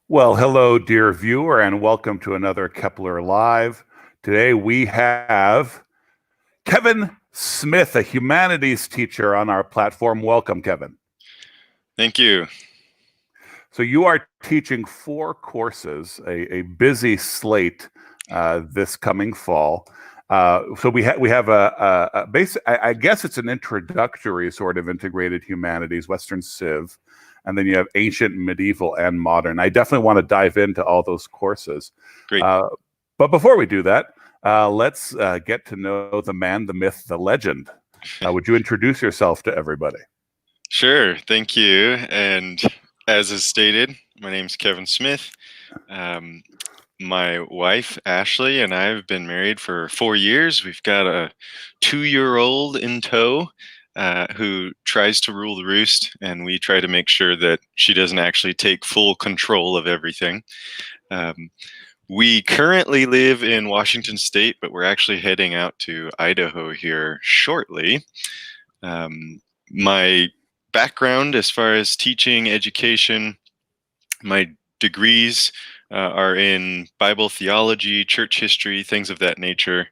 Well, hello, dear viewer, and welcome to another Kepler Live. Today we have Kevin Smith, a humanities teacher on our platform. Welcome, Kevin. Thank you. So you are teaching 4 courses, a busy slate this coming fall. So we have a basic. I guess it's an introductory sort of integrated humanities, Western Civ, and then you have ancient, medieval, and modern. I definitely want to dive into all those courses. Great. But before we do that, let's get to know the man, the myth, the legend. Would you introduce yourself to everybody? Sure. Thank you. And as is stated, my name's Kevin Smith. My wife, Ashley, and I have been married for 4 years. We've got a 2-year-old in tow who tries to rule the roost, and we try to make sure that she doesn't actually take full control of everything. We currently live in Washington State, but we're actually heading out to Idaho here shortly. My background as far as teaching, education, my degrees are in Bible theology, church history, things of that nature.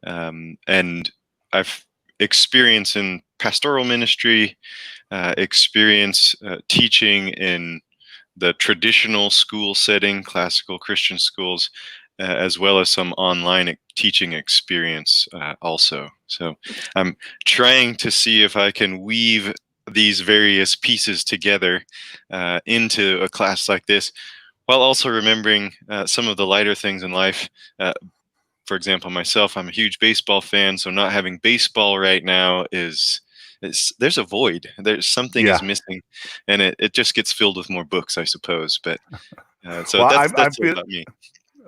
And I've experience in pastoral ministry, experience teaching in the traditional school setting, classical Christian schools, as well as some online teaching experience also. So I'm trying to see if I can weave these various pieces together into a class like this, while also remembering some of the lighter things in life. For example, myself, I'm a huge baseball fan, so not having baseball right now there's a void. There's something is missing, and it just gets filled with more books, I suppose. But so Well, that's I'm about me.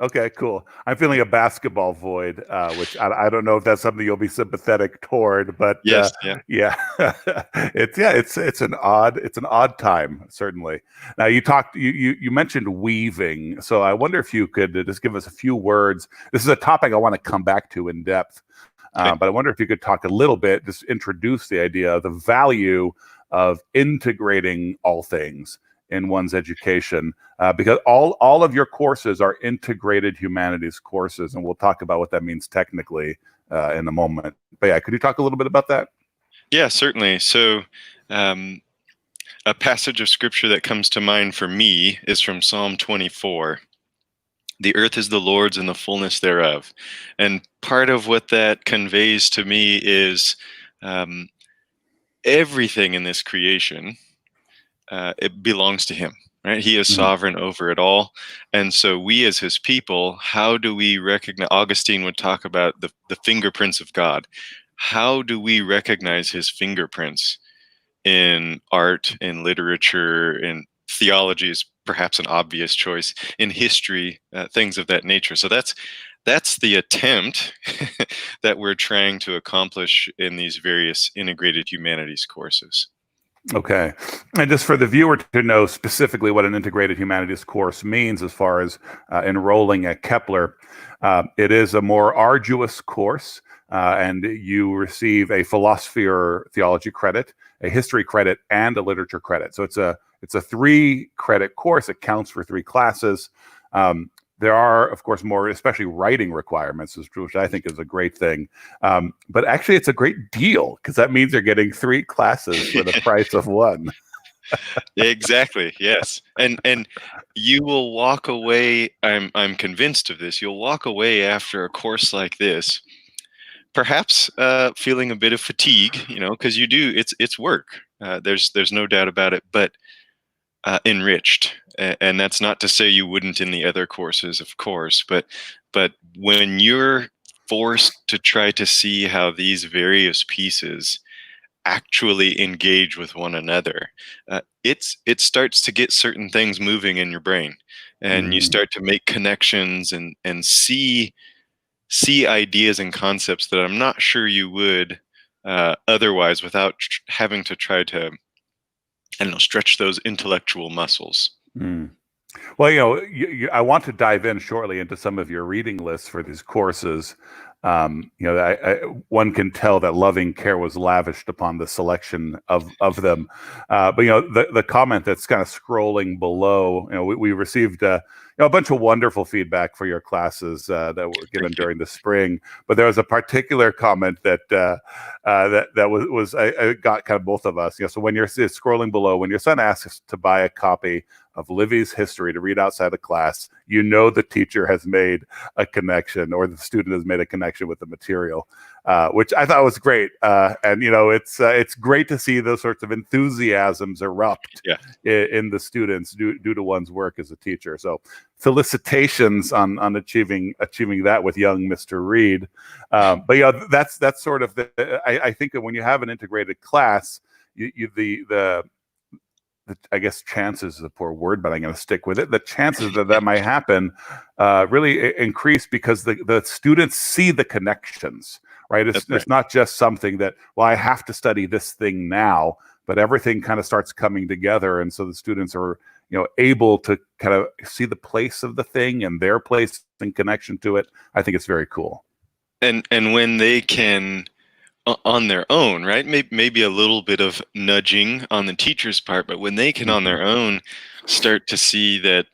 Okay, cool. I'm feeling a basketball void, which I don't know if that's something you'll be sympathetic toward, but Yes, yeah. yeah, it's an odd time, certainly. Now you mentioned weaving, so I wonder if you could just give us a few words. This is a topic I want to come back to in depth, Okay. but I wonder if you could talk a little bit, just introduce the idea of the value of integrating all things in one's education, because all of your courses are integrated humanities courses, and we'll talk about what that means technically in a moment. But yeah, could you talk a little bit about that? Yeah, certainly. So a passage of scripture that comes to mind for me is from Psalm 24. The earth is the Lord's and the fullness thereof. And part of what that conveys to me is everything in this creation, it belongs to him, right? He is sovereign over it all. And so we as his people, how do we recognize, Augustine would talk about the fingerprints of God. How do we recognize his fingerprints in art, in literature, in theology is perhaps an obvious choice, in history, things of that nature. So that's the attempt that we're trying to accomplish in these various integrated humanities courses. Okay. And just for the viewer to know specifically what an integrated humanities course means as far as enrolling at Kepler, it is a more arduous course, and you receive a philosophy or theology credit, a history credit, and a literature credit. So it's a 3-credit course. It counts for 3 classes. There are, of course, more, especially writing requirements, which I think is a great thing. But actually, it's a great deal because that means you're getting 3 classes for the price of 1. Exactly. Yes. And you will walk away. I'm convinced of this. You'll walk away after a course like this, perhaps feeling a bit of fatigue, because you do. It's work. There's no doubt about it. But enriched, and that's not to say you wouldn't in the other courses, of course, but when you're forced to try to see how these various pieces actually engage with one another, it starts to get certain things moving in your brain, and you start to make connections and see ideas and concepts that I'm not sure you would otherwise, without having to try to, I don't know, stretch those intellectual muscles. Well, I want to dive in shortly into some of your reading lists for these courses. One can tell that loving care was lavished upon the selection of them. But the comment that's kind of scrolling below, we received a bunch of wonderful feedback for your classes that were given during the spring. But there was a particular comment that was I got kind of both of us. So when you're scrolling below, when your son asks to buy a copy of Livy's history to read outside of class, the teacher has made a connection, or the student has made a connection with the material, which I thought was great. And it's great to see those sorts of enthusiasms erupt in the students due to one's work as a teacher. So felicitations on achieving that with young Mr. Reed. But that's sort of I think that when you have an integrated class, I guess chances is a poor word, but I'm going to stick with it. The chances that might happen really increase because the students see the connections, right? It's not just something that, I have to study this thing now, but everything kind of starts coming together. And so the students are, able to kind of see the place of the thing and their place and connection to it. I think it's very cool. And when they can, on their own, right? Maybe a little bit of nudging on the teacher's part, but when they can on their own start to see that,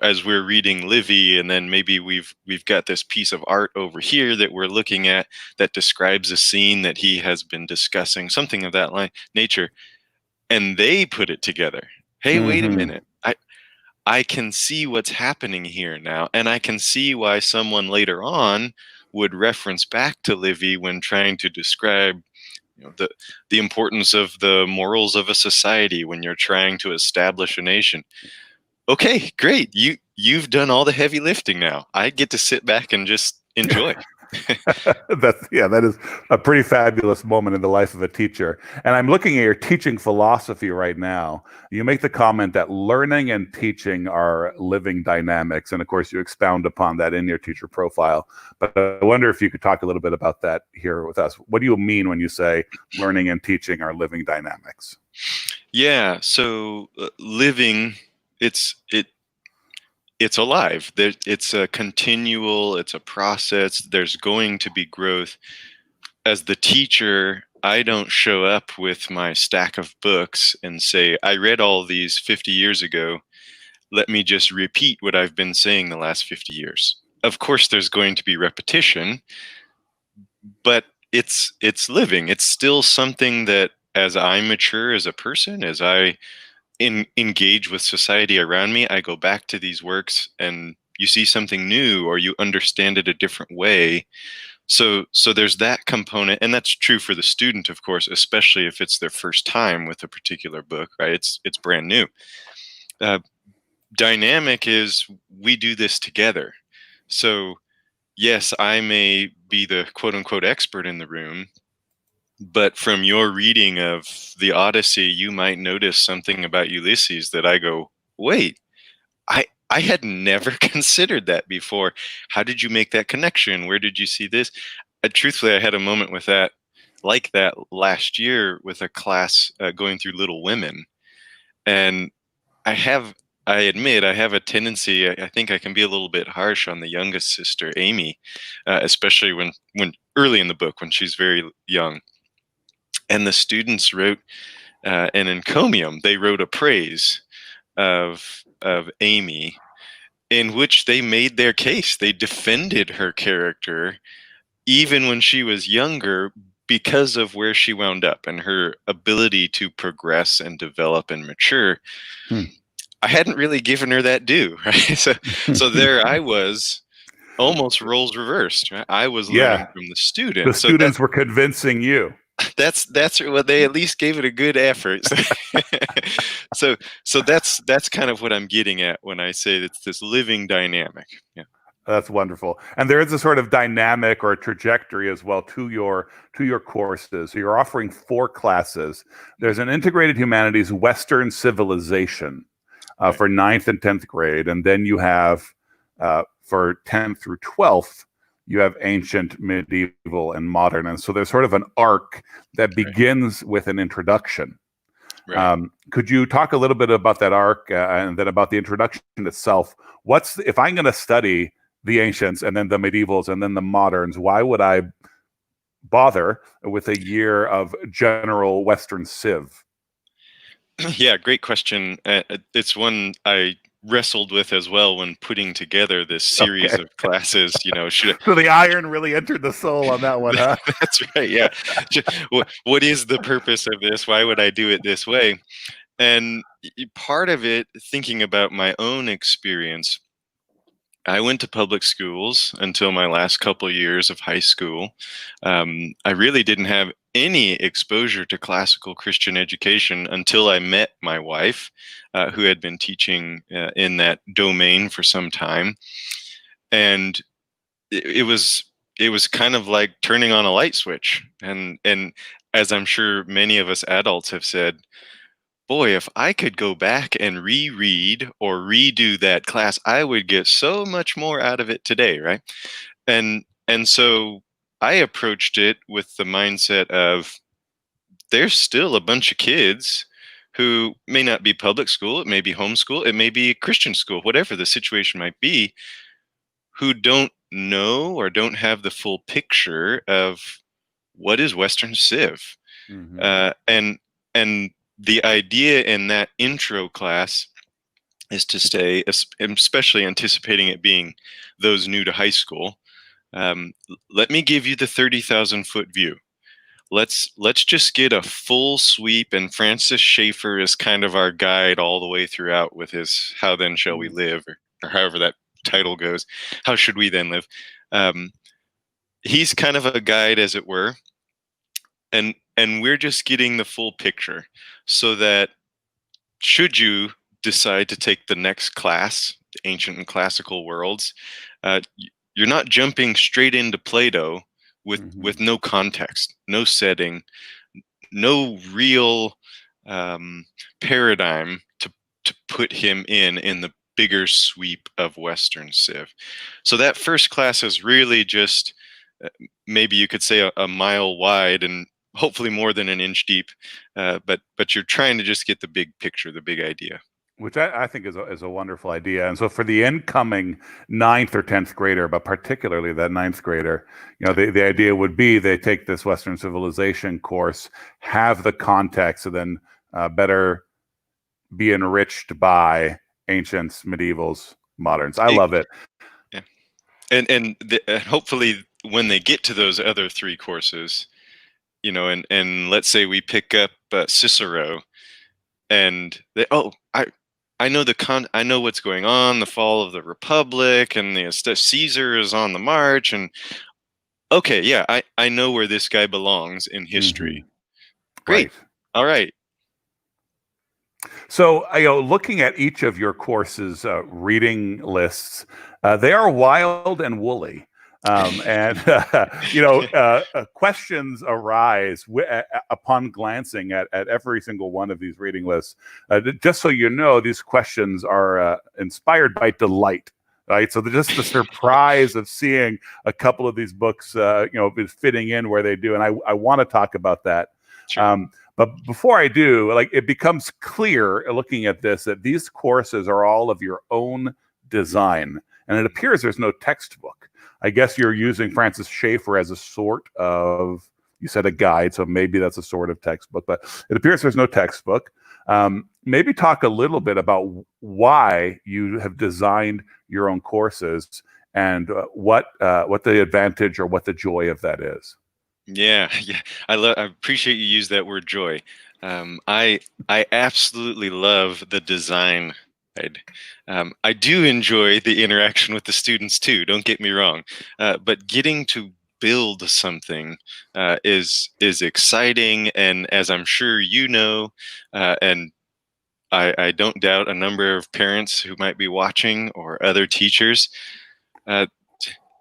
as we're reading Livy, and then maybe we've got this piece of art over here that we're looking at that describes a scene that he has been discussing, something of that nature, and they put it together. Hey, wait a minute. I can see what's happening here now, and I can see why someone later on would reference back to Livy when trying to describe the importance of the morals of a society when you're trying to establish a nation. Okay, great. You've done all the heavy lifting now. I get to sit back and just enjoy. That is a pretty fabulous moment in the life of a teacher. And I'm looking at your teaching philosophy right now. You make the comment that learning and teaching are living dynamics. And of course, you expound upon that in your teacher profile. But I wonder if you could talk a little bit about that here with us. What do you mean when you say learning and teaching are living dynamics? Yeah, so living, it's alive. It's a continual, it's a process. There's going to be growth. As the teacher, I don't show up with my stack of books and say, I read all these 50 years ago. Let me just repeat what I've been saying the last 50 years. Of course, there's going to be repetition, but it's living. It's still something that as I mature as a person, as I engage with society around me, I go back to these works and you see something new or you understand it a different way. So there's that component, and that's true for the student, of course, especially if it's their first time with a particular book, right? It's brand new. Dynamic is we do this together. So yes, I may be the quote unquote expert in the room, but from your reading of the Odyssey, you might notice something about Ulysses that I go, wait, I had never considered that before. How did you make that connection? Where did you see this? Truthfully, I had a moment with that, like that last year with a class going through Little Women. And I admit, I have a tendency, I think I can be a little bit harsh on the youngest sister, Amy, especially when early in the book, when she's very young. And the students wrote an encomium. They wrote a praise of Amy, in which they made their case. They defended her character, even when she was younger, because of where she wound up and her ability to progress and develop and mature. I hadn't really given her that due, right? So there I was, almost roles reversed. Right? I was learning from the student. The students were convincing you. That's well, they at least gave it a good effort. So that's kind of what I'm getting at when I say it's this living dynamic. Yeah. That's wonderful. And there is a sort of dynamic or trajectory as well to your courses. So you're offering 4 classes. There's an integrated humanities Western civilization for 9th and 10th grade. And then you have for 10th through 12th, you have ancient, medieval, and modern. And so there's sort of an arc that begins with an introduction. Right. Could you talk a little bit about that arc and then about the introduction itself? If I'm going to study the ancients and then the medievals and then the moderns, why would I bother with a year of general Western civ? Yeah, great question. It's one I wrestled with as well when putting together this series Okay. of classes. Should So the iron really entered the soul on that one, huh? that's right. Yeah. What is the purpose of this? Why would I do it this way? And part of it, thinking about my own experience, I went to public schools until my last couple years of high school. I really didn't have any exposure to classical Christian education until I met my wife, who had been teaching in that domain for some time. And it was kind of like turning on a light switch. And as I'm sure many of us adults have said, boy, if I could go back and reread or redo that class, I would get so much more out of it today, right? And so I approached it with the mindset of there's still a bunch of kids who may not be public school, it may be homeschool, it may be Christian school, whatever the situation might be, who don't know or don't have the full picture of what is Western Civ. Mm-hmm. And the idea in that intro class is to say, especially anticipating it being those new to high school, let me give you the 30,000-foot view. Let's just get a full sweep, and Francis Schaeffer is kind of our guide all the way throughout with his "How then shall we live," or however that title goes. How should we then live? He's kind of a guide, as it were, and we're just getting the full picture, so that should you decide to take the next class, ancient and classical worlds, you're not jumping straight into Plato with no context, no setting, no real paradigm to put him in the bigger sweep of Western Civ. So that first class is really just maybe you could say a mile wide and hopefully more than an inch deep, but you're trying to just get the big picture, the big idea. Which I think is a wonderful idea. And so for the incoming ninth or 10th grader, but particularly that ninth grader, the idea would be they take this Western civilization course, have the context, and then better be enriched by ancients, medievals, moderns. I love it. Yeah. And hopefully when they get to those other three courses, and let's say we pick up Cicero, and I know I know what's going on, the fall of the Republic, and the Caesar is on the march, and okay, yeah, I know where this guy belongs in history. Great. Right. All right. So, looking at each of your courses' reading lists, they are wild and woolly. And questions arise upon glancing at every single one of these reading lists. Just so you know, these questions are inspired by delight, right? So just the surprise of seeing a couple of these books, is fitting in where they do, and I want to talk about that. Sure. But before I do, it becomes clear looking at this that these courses are all of your own design, and it appears there's no textbook. I guess you're using Francis Schaeffer as a sort of, you said a guide, so maybe that's a sort of textbook, but it appears there's no textbook. Maybe talk a little bit about why you have designed your own courses and what the advantage or what the joy of that is. Yeah. I appreciate you use that word joy. I absolutely love the design side. I do enjoy the interaction with the students too. Don't get me wrong, but getting to build something is exciting, and as I'm sure you know, and I don't doubt a number of parents who might be watching or other teachers.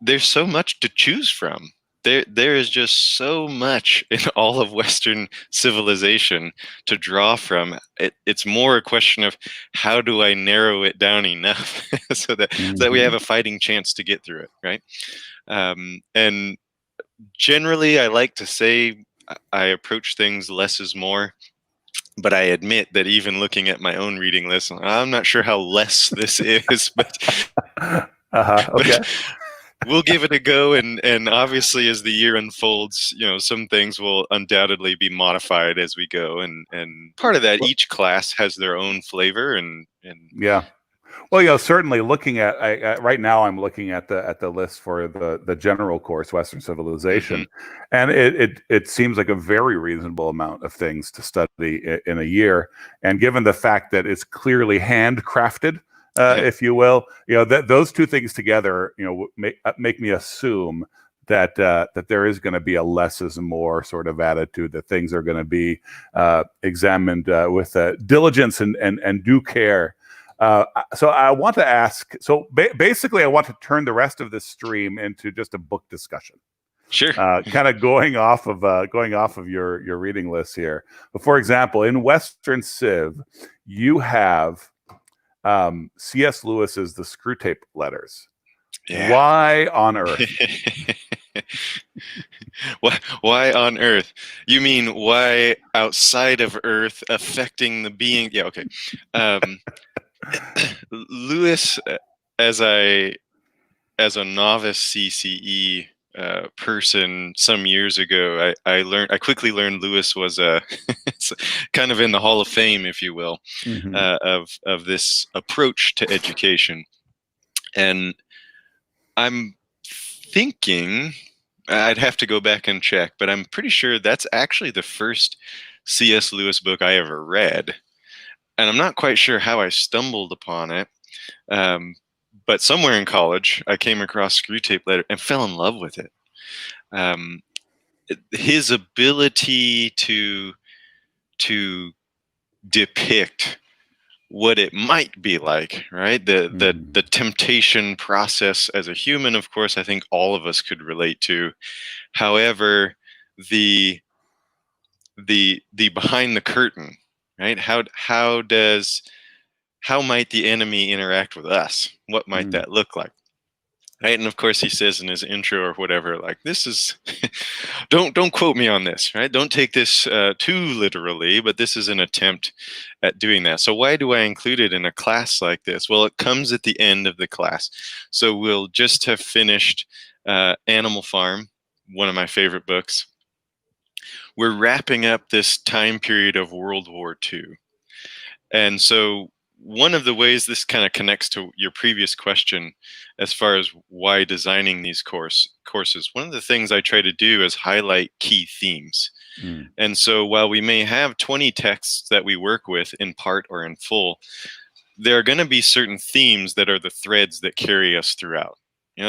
There's so much to choose from. There is just so much in all of Western civilization to draw from. It's more a question of how do I narrow it down enough so that we have a fighting chance to get through it, right? And generally, I like to say I approach things less is more. But I admit that even looking at my own reading list, I'm not sure how less this is. But Okay. But we'll give it a go, and obviously as the year unfolds, some things will undoubtedly be modified as we go, and part of that, Well, each class has their own flavor, and yeah. Well, certainly looking at right now, I'm looking at the list for the general course, Western mhm, Civilization, and it seems like a very reasonable amount of things to study in a year. And given the fact that it's clearly handcrafted, yeah, if you will, that those two things together, make me assume that there is going to be a less is more sort of attitude, that things are going to be examined with diligence and due care. So I want to ask. So basically, I want to turn the rest of this stream into just a book discussion, sure. kind of going off of your reading list here. But for example, in Western Civ, you have C.S. Lewis's The Screwtape Letters. Yeah. Why on earth? Why on Earth? You mean why outside of Earth affecting the being? Yeah, okay. Um, Lewis, as I as a novice CCE person some years ago, I quickly learned Lewis was a kind of in the Hall of Fame, if you will, Hmm. of this approach to education, and I'm thinking I'd have to go back and check, but I'm pretty sure that's actually the first C.S. Lewis book I ever read. And I'm not quite sure how I stumbled upon it. Um, but somewhere in college, I came across Screwtape Letter and fell in love with it. Um, his ability to depict what it might be like, right? The Hmm. temptation process as a human, of course, I think all of us could relate to. However, the the behind the curtain, right? How might the enemy interact with us? What might Hmm. that look like? Right? And of course he says in his intro or whatever, like, this is don't quote me on this, right? Don't take this too literally, but this is an attempt at doing that. So why do I include it in a class like this? Well, it comes at the end of the class. So we'll just have finished Animal Farm, one of my favorite books. We're wrapping up this time period of World War II. And so, one of the ways this kind of connects to your previous question, as far as why designing these courses, one of the things I try to do is highlight key themes. Hmm. And so, while we may have 20 texts that we work with in part or in full, there are going to be certain themes that are the threads that carry us throughout.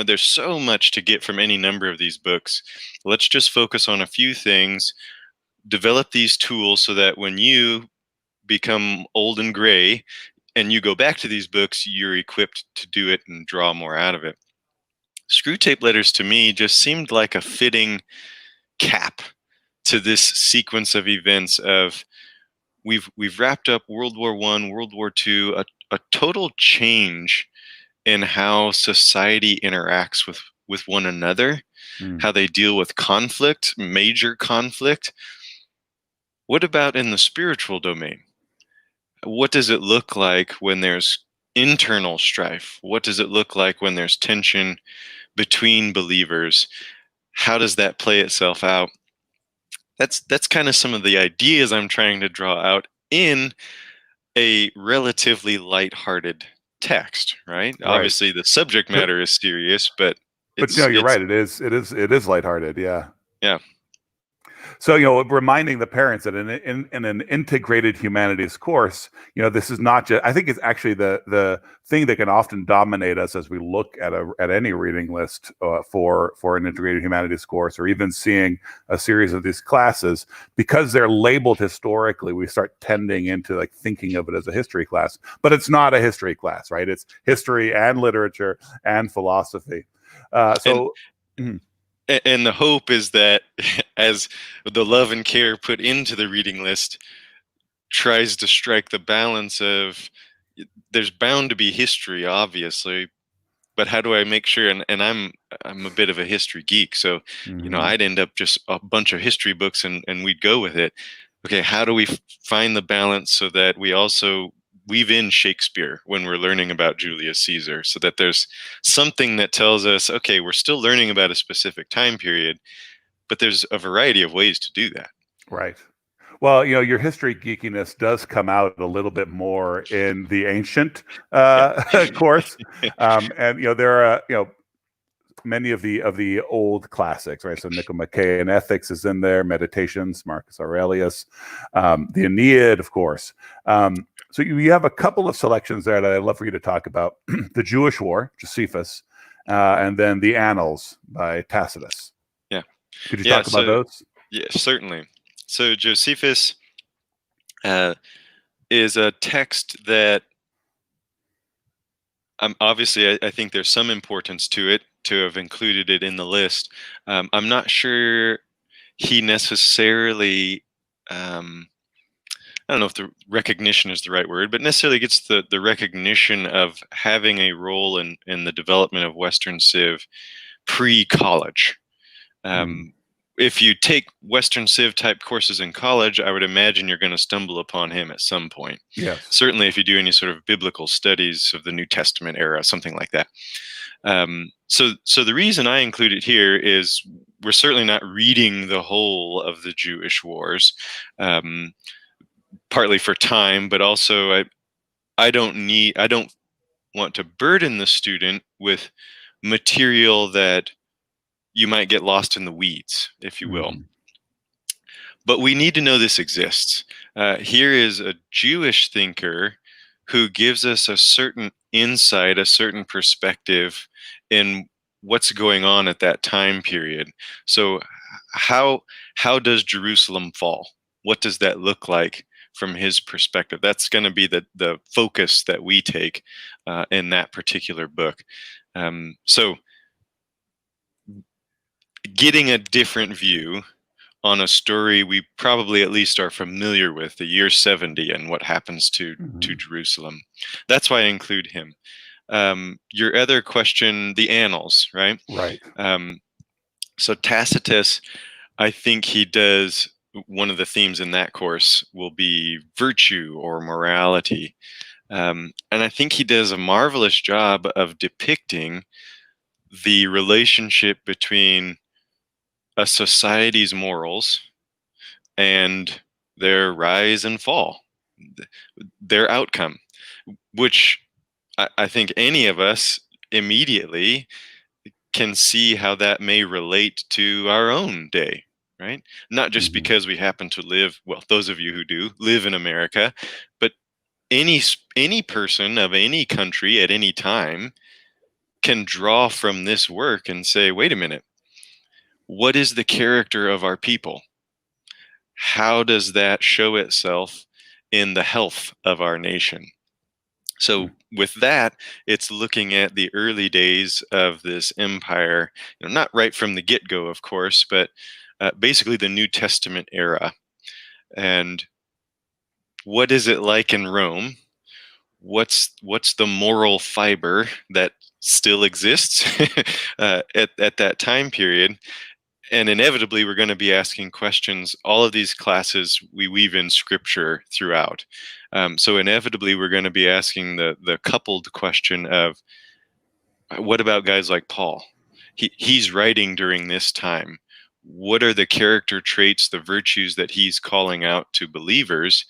There's so much to get from any number of these books. Let's just focus on a few things, develop these tools so that when you become old and gray and you go back to these books, you're equipped to do it and draw more out of it. Screwtape Letters to me just seemed like a fitting cap to this sequence of events of we've wrapped up World War One, World War Two, a total change in how society interacts with one another, Hmm. how they deal with conflict, major conflict. What about in the spiritual domain? What does it look like when there's internal strife? What does it look like when there's tension between believers? How does that play itself out? That's kind of some of the ideas I'm trying to draw out in a relatively lighthearted text, right? Right. Obviously the subject But matter is serious, but you're it's right. It is lighthearted. Yeah. yeah. So, reminding the parents that in an integrated humanities course, this is not just, I think it's actually the thing that can often dominate us as we look at any reading list for an integrated humanities course, or even seeing a series of these classes, because they're labeled historically, we start tending into like thinking of it as a history class, but it's not a history class, right? It's history and literature and philosophy. And So, mhm. and the hope is that as the love and care put into the reading list tries to strike the balance of, there's bound to be history, obviously, but how do I make sure? And I'm a bit of a history geek, so Mhm. I'd end up just a bunch of history books, and we'd go with it. Okay, how do we find the balance so that we also weave in Shakespeare when we're learning about Julius Caesar, so that there's something that tells us, okay, we're still learning about a specific time period, but there's a variety of ways to do that. Right. Well, your history geekiness does come out a little bit more in the ancient Yeah. course, and there are many of the old classics, right? So Nicomachean Ethics is in there, Meditations, Marcus Aurelius, the Aeneid, of course. So you have a couple of selections there that I'd love for you to talk about: the Jewish War, Josephus, and then the Annals by Tacitus. Yeah. Could you Yeah. talk about those? Yeah, certainly. So Josephus is a text that obviously I think there's some importance to it to have included it in the list. I'm not sure he necessarily, I don't know if the recognition is the right word, but necessarily gets the recognition of having a role in the development of Western Civ pre-college. If you take Western Civ type courses in college, I would imagine you're going to stumble upon him at some point. Yes. Certainly, if you do any sort of biblical studies of the New Testament era, something like that. So the reason I include it here is we're certainly not reading the whole of the Jewish wars, partly for time, but also I don't want to burden the student with material that you might get lost in the weeds, if you will. But we need to know this exists. Here is a Jewish thinker who gives us a certain insight, a certain perspective in what's going on at that time period. So how does Jerusalem fall? What does that look like from his perspective? That's going to be the focus that we take in that particular book. So getting a different view on a story we probably at least are familiar with, the year 70 and what happens to Jerusalem. That's why I include him. Your other question, the Annals, right? Right. So Tacitus, I think he does, one of the themes in that course will be virtue or morality. And I think he does a marvelous job of depicting the relationship between a society's morals and their rise and fall, their outcome, which I think any of us immediately can see how that may relate to our own day, right? Not just because we happen to live, well, those of you who do live in America, but any person of any country at any time can draw from this work and say, wait a minute, what is the character of our people? How does that show itself in the health of our nation? So with that, it's looking at the early days of this empire, not right from the get-go, of course, but basically the New Testament era. And what is it like in Rome? What's the moral fiber that still exists at that time period? And inevitably, we're going to be asking questions. All of these classes, we weave in scripture throughout. So inevitably, we're going to be asking the coupled question of, what about guys like Paul? He's writing during this time. What are the character traits, the virtues that he's calling out to believers?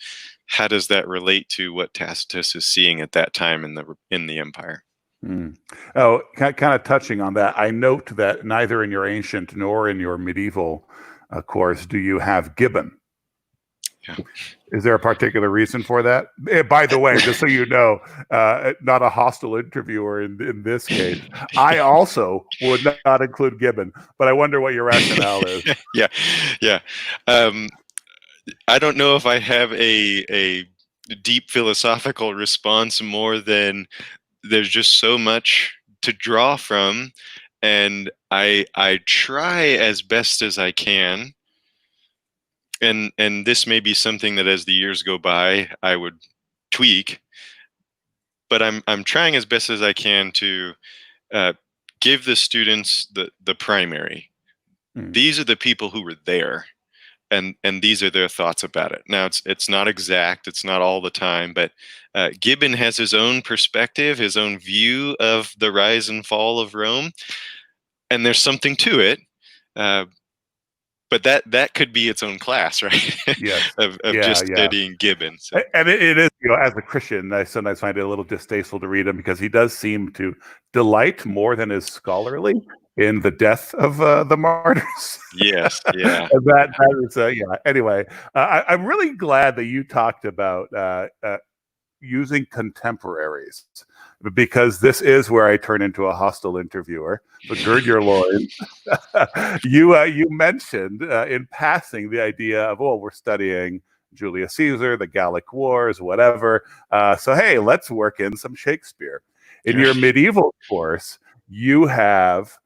How does that relate to what Tacitus is seeing at that time in the empire? Oh, kind of touching on that, I note that neither in your ancient nor in your medieval course do you have Gibbon. Yeah. Is there a particular reason for that? By the way, just so you know, not a hostile interviewer in this case. I also would not include Gibbon, but I wonder what your rationale is. Yeah. I don't know if I have a deep philosophical response more than there's just so much to draw from, and I try as best as I can. And this may be something that as the years go by I would tweak, but I'm trying as best as I can to give the students the primary. These are the people who were there and these are their thoughts about it. Now, it's not exact, it's not all the time, but Gibbon has his own perspective, his own view of the rise and fall of Rome, and there's something to it. But that could be its own class, right? Yes. of Yeah, just yeah. studying Gibbon. So. And it is, as a Christian, I sometimes find it a little distasteful to read him because he does seem to delight more than is scholarly in the death of the martyrs. Yes, yeah. that is, yeah. Anyway, I'm really glad that you talked about using contemporaries, because this is where I turn into a hostile interviewer. So gird your loins. You mentioned in passing the idea of, we're studying Julius Caesar, the Gallic Wars, whatever. So hey, let's work in some Shakespeare. In your medieval course, you have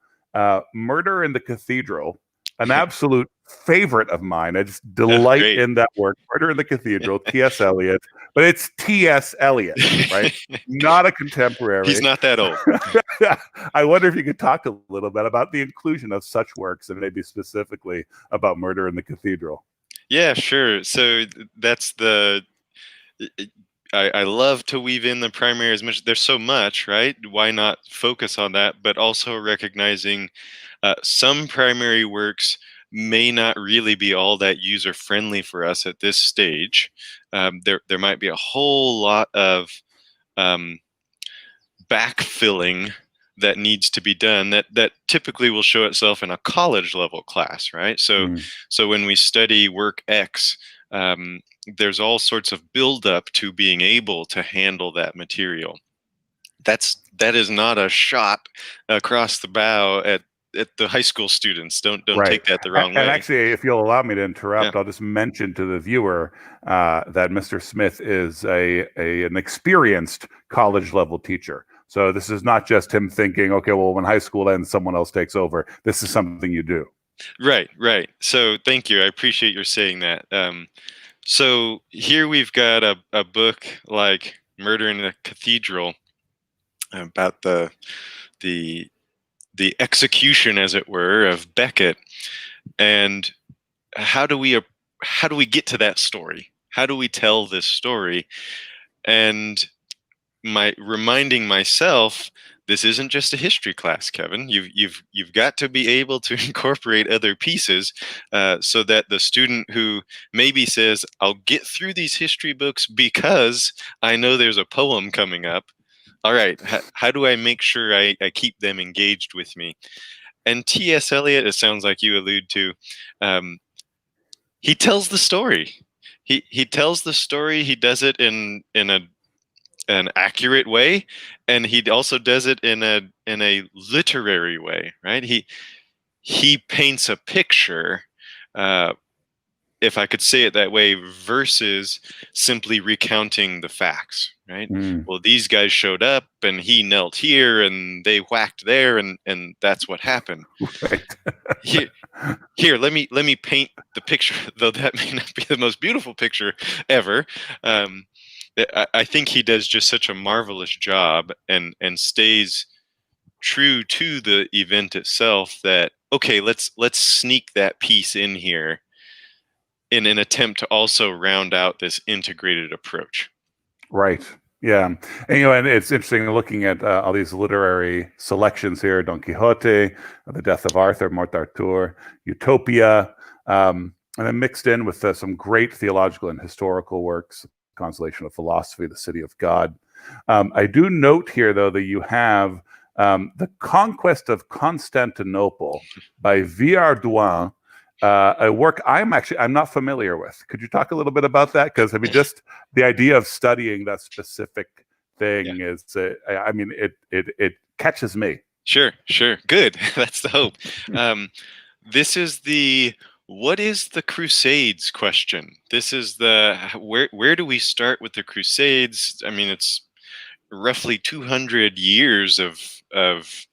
Murder in the Cathedral, an absolute favorite of mine. I just delight in that work. Murder in the Cathedral, T.S. Eliot. But it's T.S. Eliot, right? Not a contemporary. He's not that old. I wonder if you could talk a little bit about the inclusion of such works, and maybe specifically about Murder in the Cathedral. Yeah, sure. So that's I love to weave in the primary as much. There's so much, right? Why not focus on that? But also recognizing some primary works may not really be all that user friendly for us at this stage. There might be a whole lot of backfilling that needs to be done that typically will show itself in a college level class, right? So when we study work X, there's all sorts of buildup to being able to handle that material. That is not a shot across the bow at the high school students. Don't take that the wrong way. And actually, if you'll allow me to interrupt, I'll just mention to the viewer that Mr. Smith is an experienced college level teacher. So this is not just him thinking, okay, well, when high school ends, someone else takes over. This is something you do. Right. So thank you. I appreciate your saying that. So here we've got a book like Murder in the Cathedral about the execution, as it were, of Becket, and how do we get to that story? How do we tell this story? And reminding myself, this isn't just a history class, Kevin. You've got to be able to incorporate other pieces so that the student who maybe says, I'll get through these history books because I know there's a poem coming up. All right, how do I make sure I keep them engaged with me? And T.S. Eliot, it sounds like you allude to, he tells the story. He tells the story. He does it in an accurate way, and he also does it in a literary way, right? He paints a picture, if I could say it that way, versus simply recounting the facts, right? Well, these guys showed up and he knelt here and they whacked there, and that's what happened. Right. Here, let me paint the picture, though that may not be the most beautiful picture ever. I think he does just such a marvelous job and stays true to the event itself that, okay, let's sneak that piece in here in an attempt to also round out this integrated approach. Right. Yeah. And, and it's interesting looking at all these literary selections here: Don Quixote, The Death of Arthur, Mort d'Arthur, Utopia, and then mixed in with some great theological and historical works: Consolation of Philosophy, The City of God. I do note here, though, that you have The Conquest of Constantinople by Villard-Douin, a work I'm not familiar with. Could you talk a little bit about that? Because just the idea of studying that specific thing is, it catches me. Sure. Good. That's the hope. This is what is the Crusades question? This is where do we start with the Crusades? I mean, it's roughly 200 years of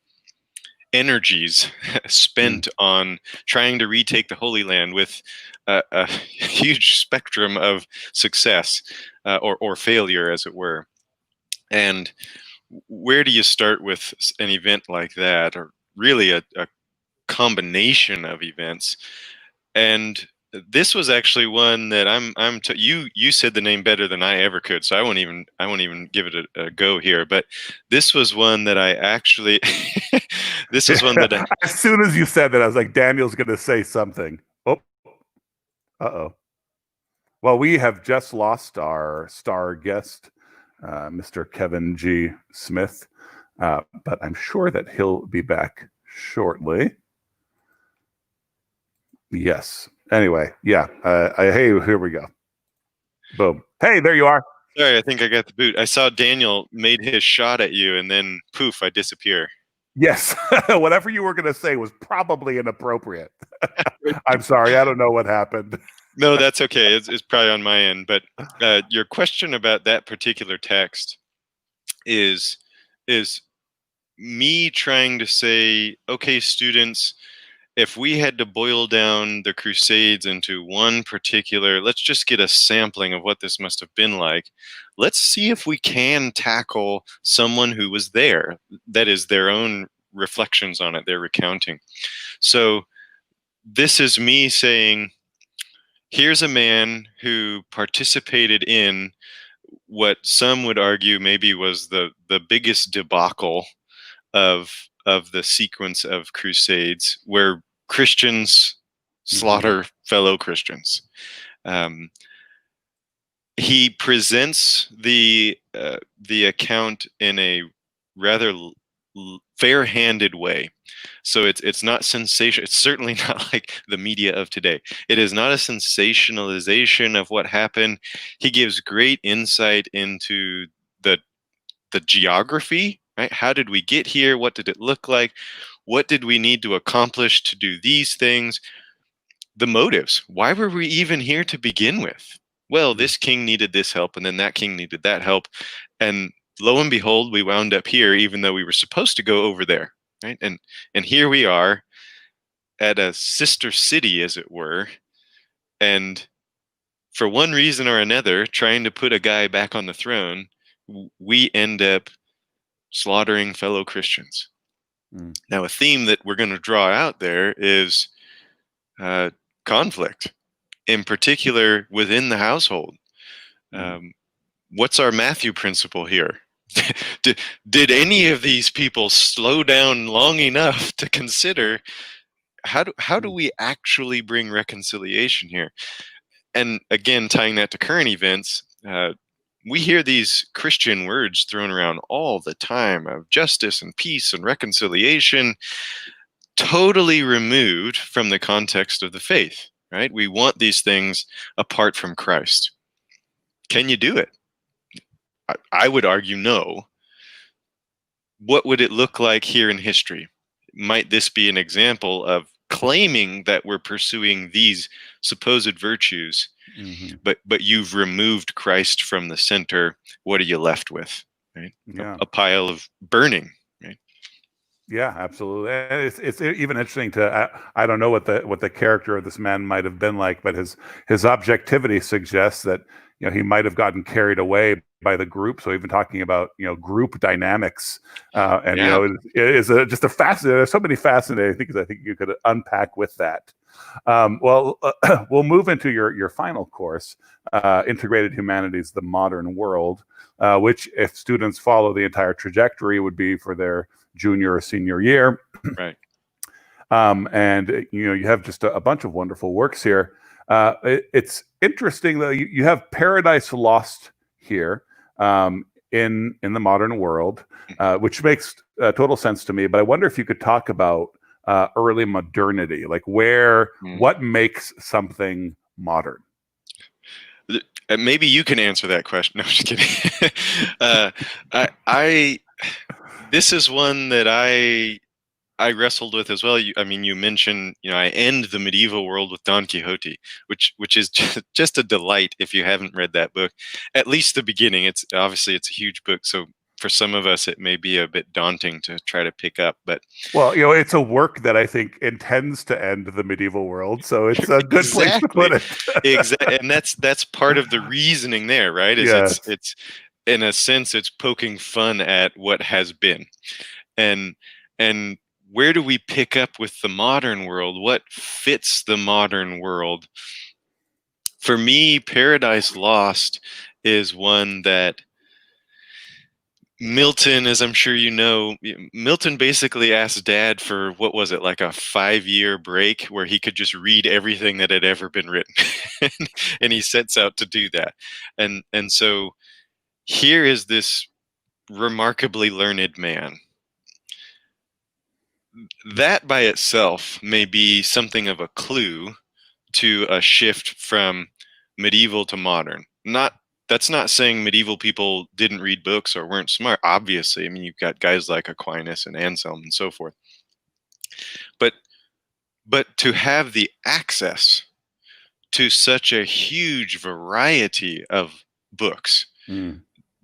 energies spent on trying to retake the Holy Land with a huge spectrum of success or failure, as it were. And where do you start with an event like that, or really a combination of events? And This was actually one that you said the name better than I ever could, so I won't even give it a go here. But this was one that I actually this was one that As soon as you said that, I was like, Daniel's going to say something. Oh, uh-oh. Well, we have just lost our star guest, Mr. Kevin G. Smith, but I'm sure that he'll be back shortly. Yes. Anyway, yeah. Hey, here we go. Boom. Hey, there you are. Sorry, I think I got the boot. I saw Daniel made his shot at you, and then poof, I disappear. Yes. Whatever you were going to say was probably inappropriate. I'm sorry. I don't know what happened. No, that's okay. It's probably on my end. But your question about that particular text is me trying to say, okay, students, if we had to boil down the Crusades into one particular, let's just get a sampling of what this must have been like. Let's see if we can tackle someone who was there. That is their own reflections on it, their recounting. So this is me saying, here's a man who participated in what some would argue maybe was the biggest debacle of the sequence of crusades, where Christians slaughter fellow Christians. He presents the account in a rather fair-handed way. So it's not sensation. It's certainly not like the media of today. It is not a sensationalization of what happened. He gives great insight into the geography, right? How did we get here? What did it look like? What did we need to accomplish to do these things? The motives. Why were we even here to begin with? Well, this king needed this help, and then that king needed that help. And lo and behold, we wound up here, even though we were supposed to go over there, right? And here we are at a sister city, as it were, and for one reason or another, trying to put a guy back on the throne, we end up slaughtering fellow Christians. Now, a theme that we're going to draw out there is conflict, in particular within the household. What's our Matthew principle here? Did any of these people slow down long enough to consider how do we actually bring reconciliation here? And again, tying that to current events, we hear these Christian words thrown around all the time of justice and peace and reconciliation, totally removed from the context of the faith, right? We want these things apart from Christ. Can you do it? I would argue no. What would it look like here in history? Might this be an example of claiming that we're pursuing these supposed virtues, but you've removed Christ from the center? What are you left with? Right? Yeah. A pile of burning. Right? Yeah, absolutely. And it's even interesting to I don't know what the character of this man might have been like, but his objectivity suggests that he might have gotten carried away by the group. So even talking about group dynamics, and it is just a fascinating. There's so many fascinating things I think you could unpack with that. Well, we'll move into your final course, Integrated Humanities: The Modern World, which, if students follow the entire trajectory, would be for their junior or senior year. Right. And you have just a bunch of wonderful works here. It's interesting though. You have Paradise Lost here in the modern world, which makes total sense to me. But I wonder if you could talk about early modernity, like what makes something modern. Maybe you can answer that question. No, I'm just kidding. This is one that I wrestled with as well. You mentioned, I end the medieval world with Don Quixote, which is just a delight if you haven't read that book. At least the beginning. It's a huge book, so for some of us it may be a bit daunting to try to pick up. But it's a work that I think intends to end the medieval world, so it's a good place to put it. Exactly, and that's part of the reasoning there, right? It's in a sense it's poking fun at what has been, and where do we pick up with the modern world? What fits the modern world? For me, Paradise Lost is one that Milton, as I'm sure you know, Milton basically asked Dad for, what was it, like a 5-year break where he could just read everything that had ever been written. And he sets out to do that. And so here is this remarkably learned man. That by itself may be something of a clue to a shift from medieval to modern. That's not saying medieval people didn't read books or weren't smart. Obviously, I mean, you've got guys like Aquinas and Anselm and so forth. But to have the access to such a huge variety of books,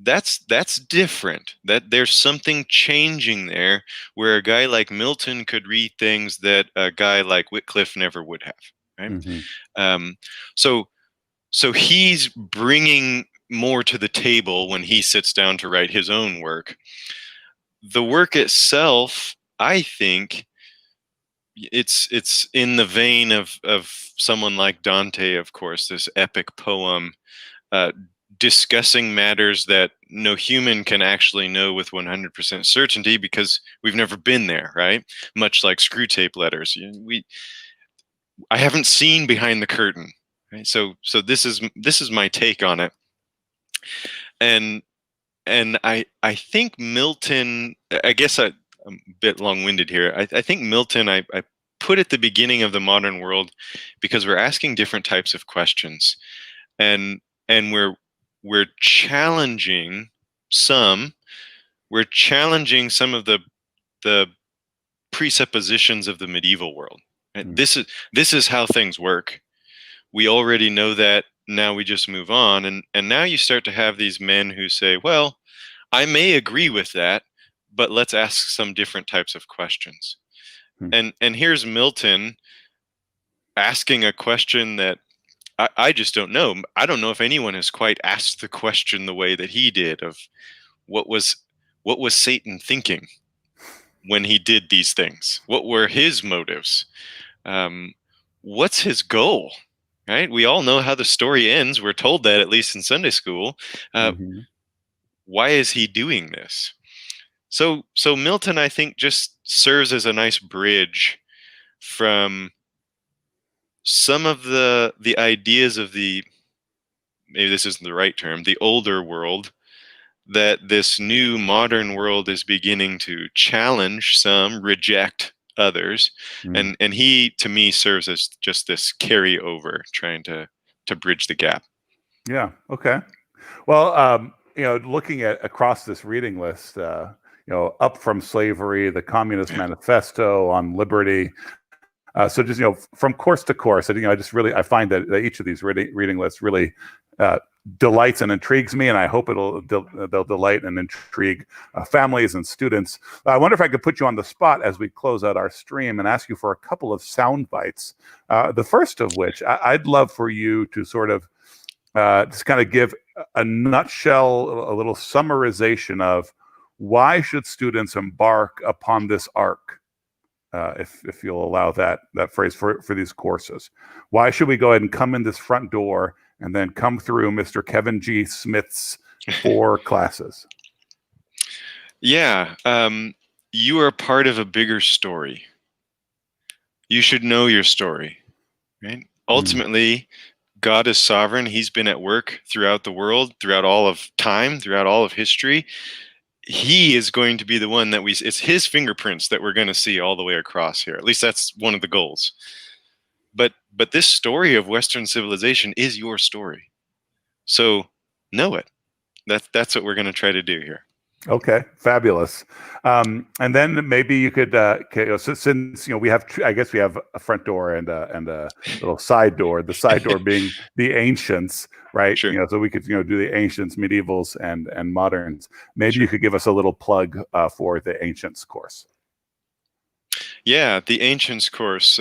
that's different. That there's something changing there, where a guy like Milton could read things that a guy like Wycliffe never would have. Right. So he's bringing more to the table when he sits down to write his own work. The work itself, I think, it's in the vein of someone like Dante, of course, this epic poem discussing matters that no human can actually know with 100% certainty because we've never been there, right? Much like screw tape letters. I haven't seen behind the curtain. Right? So this is my take on it. And I think Milton, I guess I'm a bit long-winded here. I think Milton I put at the beginning of the modern world because we're asking different types of questions, and we're challenging some of the presuppositions of the medieval world. Right? This is how things work. We already know that. Now we just move on, and now you start to have these men who say, well, I may agree with that, but let's ask some different types of questions. And here's Milton asking a question that I just don't know. I don't know if anyone has quite asked the question the way that he did, of what was Satan thinking when he did these things? What were his motives? What's his goal? Right? We all know how the story ends. We're told that, at least in Sunday school. Why is he doing this? So Milton, I think, just serves as a nice bridge from some of the ideas of maybe this isn't the right term, the older world, that this new modern world is beginning to challenge some, reject others. And he, to me, serves as just this carryover, trying to bridge the gap. Yeah. Okay. Well, looking at across this reading list, Up From Slavery, the Communist Manifesto on Liberty. So just, from course to course, I find that each of these reading lists really delights and intrigues me, and I hope they'll delight and intrigue families and students. I wonder if I could put you on the spot as we close out our stream and ask you for a couple of sound bites. The first of which I'd love for you to sort of just kind of give a nutshell, a little summarization of why should students embark upon this arc, if you'll allow that phrase for these courses. Why should we go ahead and come in this front door and then come through Mr. Kevin G. Smith's 4 classes? Yeah, you are part of a bigger story. You should know your story, right? Ultimately, God is sovereign. He's been at work throughout the world, throughout all of time, throughout all of history. He is going to be the one that it's his fingerprints that we're going to see all the way across here. At least that's one of the goals. But this story of Western civilization is your story. So know it. That's what we're going to try to do here. Okay, fabulous. And then maybe you could, so since we have, I guess we have a front door and a little side door. The side door being the ancients, right? Sure. So we could do the ancients, medievals, and moderns. Maybe you could give us a little plug for the ancients course. Yeah, the ancients course.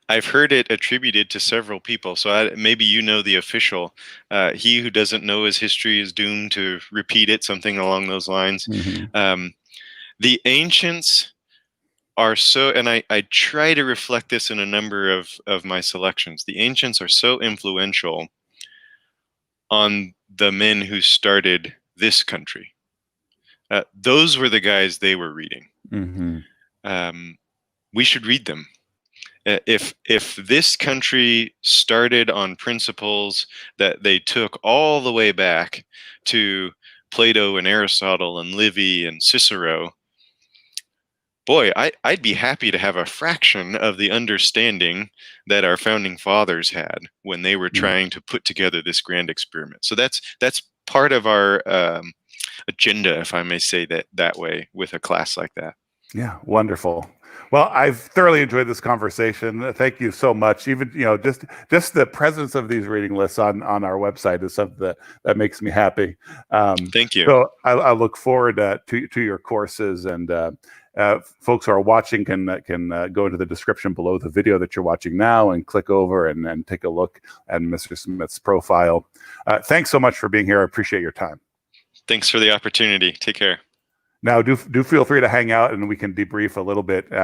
I've heard it attributed to several people, so maybe the official. He who doesn't know his history is doomed to repeat it, something along those lines. The ancients are so, and I try to reflect this in a number of my selections. The ancients are so influential on the men who started this country. Those were the guys they were reading. Mm-hmm. We should read them. If this country started on principles that they took all the way back to Plato and Aristotle and Livy and Cicero, boy, I'd be happy to have a fraction of the understanding that our founding fathers had when they were trying to put together this grand experiment. So that's part of our agenda, if I may say that way, with a class like that. Yeah, wonderful. Well, I've thoroughly enjoyed this conversation. Thank you so much. Even just the presence of these reading lists on our website is something that makes me happy. Thank you. So I look forward to your courses, and folks who are watching can go into the description below the video that you're watching now and click over and take a look at Mr. Smith's profile. Thanks so much for being here. I appreciate your time. Thanks for the opportunity. Take care. Now, do feel free to hang out, and we can debrief a little bit